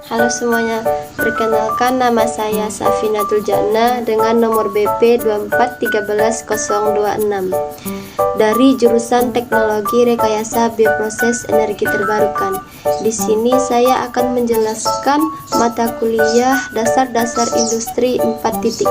Halo semuanya, perkenalkan nama saya Safinatul Jannah dengan nomor BP 2413026 dari jurusan Teknologi Rekayasa Bioproses Energi Terbarukan. Di sini saya akan menjelaskan mata kuliah Dasar-Dasar Industri 4.0.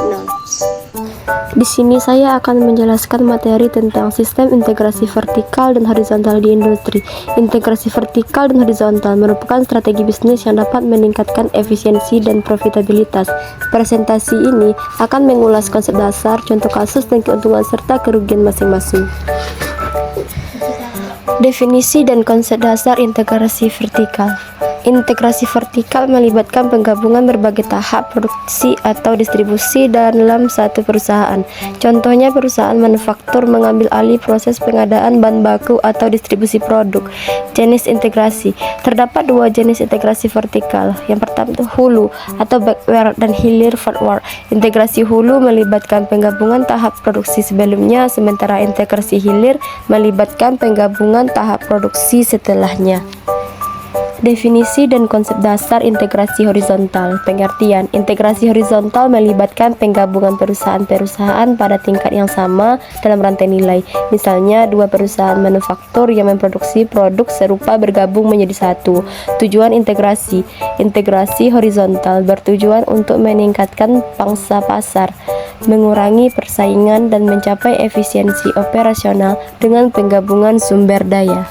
Di sini saya akan menjelaskan materi tentang sistem integrasi vertikal dan horizontal di industri. Integrasi vertikal dan horizontal merupakan strategi bisnis yang dapat meningkatkan efisiensi dan profitabilitas. Presentasi ini akan mengulas konsep dasar, contoh kasus, dan keuntungan serta kerugian masing-masing. Definisi dan konsep dasar integrasi vertikal. Integrasi vertikal melibatkan penggabungan berbagai tahap produksi atau distribusi dalam satu perusahaan. Contohnya, perusahaan manufaktur mengambil alih proses pengadaan bahan baku atau distribusi produk. Jenis integrasi. Terdapat dua jenis integrasi vertikal. Yang pertama itu hulu atau backward dan hilir forward. Integrasi hulu melibatkan penggabungan tahap produksi sebelumnya, sementara integrasi hilir melibatkan penggabungan tahap produksi setelahnya. Definisi dan konsep dasar integrasi horizontal. Pengertian: integrasi horizontal melibatkan penggabungan perusahaan-perusahaan pada tingkat yang sama dalam rantai nilai. Misalnya, dua perusahaan manufaktur yang memproduksi produk serupa bergabung menjadi satu. Tujuan integrasi. Integrasi horizontal bertujuan untuk meningkatkan pangsa pasar, mengurangi persaingan, dan mencapai efisiensi operasional dengan penggabungan sumber daya.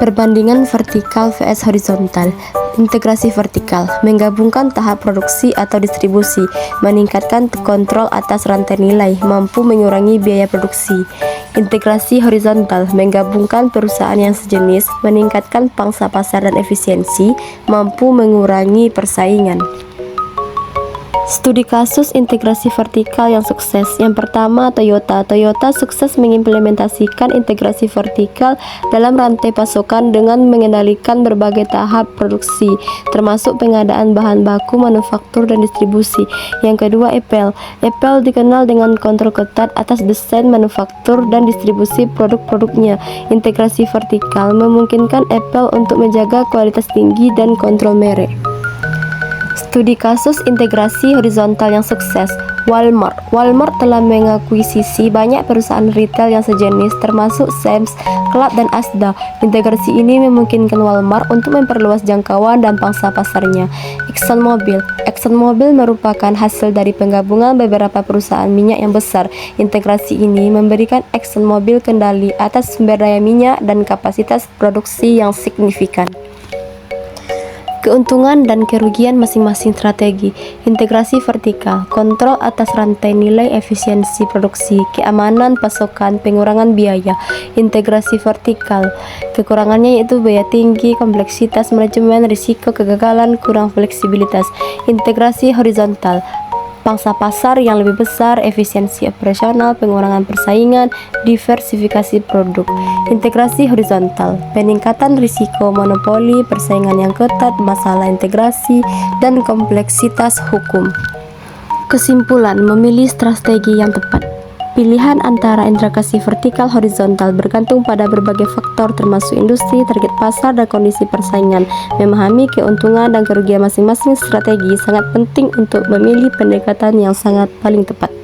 Perbandingan vertikal vs horizontal. Integrasi vertikal menggabungkan tahap produksi atau distribusi, meningkatkan kontrol atas rantai nilai, mampu mengurangi biaya produksi. Integrasi horizontal menggabungkan perusahaan yang sejenis, meningkatkan pangsa pasar dan efisiensi, mampu mengurangi persaingan. Studi kasus integrasi vertikal yang sukses. Yang pertama, Toyota. Toyota sukses mengimplementasikan integrasi vertikal dalam rantai pasokan dengan mengendalikan berbagai tahap produksi, termasuk pengadaan bahan baku, manufaktur, dan distribusi. Yang kedua, Apple. Apple dikenal dengan kontrol ketat atas desain, manufaktur, dan distribusi produk-produknya. Integrasi vertikal memungkinkan Apple untuk menjaga kualitas tinggi dan kontrol merek. Studi kasus integrasi horizontal yang sukses. Walmart. Walmart telah mengakuisisi banyak perusahaan retail yang sejenis, termasuk Sam's Club dan Asda. Integrasi ini memungkinkan Walmart untuk memperluas jangkauan dan pangsa pasarnya. ExxonMobil. ExxonMobil merupakan hasil dari penggabungan beberapa perusahaan minyak yang besar. Integrasi ini memberikan ExxonMobil kendali atas sumber daya minyak dan kapasitas produksi yang signifikan. Keuntungan dan kerugian masing-masing strategi. Integrasi vertikal, kontrol atas rantai nilai, efisiensi produksi, keamanan pasokan, pengurangan biaya. Integrasi vertikal, kekurangannya yaitu biaya tinggi, kompleksitas manajemen, risiko kegagalan, kurang fleksibilitas. Integrasi horizontal, pangsa pasar yang lebih besar, efisiensi operasional, pengurangan persaingan, diversifikasi produk. Integrasi horizontal, peningkatan risiko monopoli, persaingan yang ketat, masalah integrasi, dan kompleksitas hukum. Kesimpulan: memilih strategi yang tepat. Pilihan antara integrasi vertikal horizontal bergantung pada berbagai faktor termasuk industri, target pasar, dan kondisi persaingan. Memahami keuntungan dan kerugian masing-masing strategi sangat penting untuk memilih pendekatan yang sangat paling tepat.